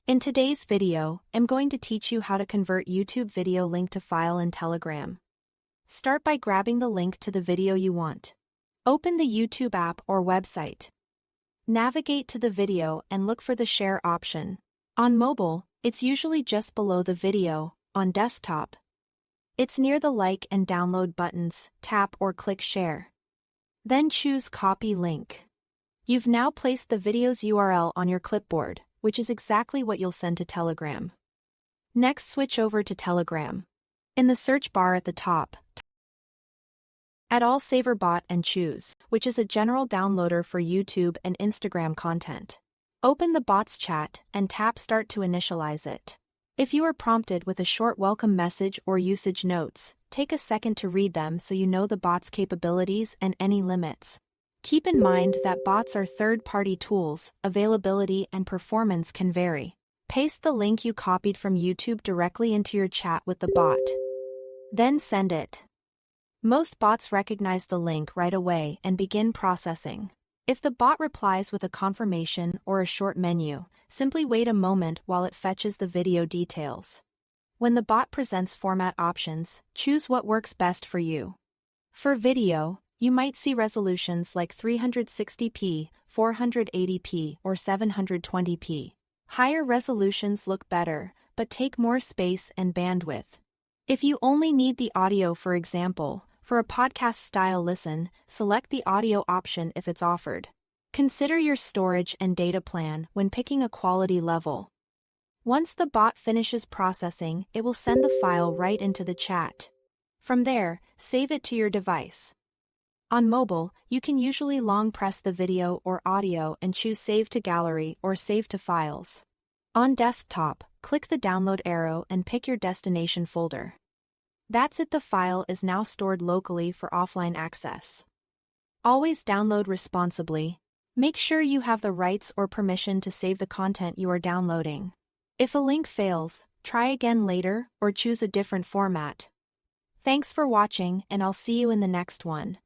In today's video, I'm going to teach you how to convert YouTube video link to file in Telegram. Start by grabbing the link to the video you want. Open the YouTube app or website. Navigate to the video and look for the share option. On mobile, it's usually just below the video. On desktop, it's near the like and download buttons. Tap or click share. Then choose copy link. You've now placed the video's URL on your clipboard, which is exactly what you'll send to Telegram. Next, switch over to Telegram. In the search bar at the top, add All Saver Bot and choose, which is a general downloader for YouTube and Instagram content. Open the bot's chat and tap Start to initialize it. If you are prompted with a short welcome message or usage notes, take a second to read them so you know the bot's capabilities and any limits. Keep in mind that bots are third-party tools, availability and performance can vary. Paste the link you copied from YouTube directly into your chat with the bot. Then send it. Most bots recognize the link right away and begin processing. If the bot replies with a confirmation or a short menu, simply wait a moment while it fetches the video details. When the bot presents format options, choose what works best for you. For video, you might see resolutions like 360p, 480p, or 720p. Higher resolutions look better, but take more space and bandwidth. If you only need the audio, for example, for a podcast-style listen, select the audio option if it's offered. Consider your storage and data plan when picking a quality level. Once the bot finishes processing, it will send the file right into the chat. From there, save it to your device. On mobile, you can usually long press the video or audio and choose Save to Gallery or Save to Files. On desktop, click the download arrow and pick your destination folder. That's it, the file is now stored locally for offline access. Always download responsibly. Make sure you have the rights or permission to save the content you are downloading. If a link fails, try again later or choose a different format. Thanks for watching, and I'll see you in the next one.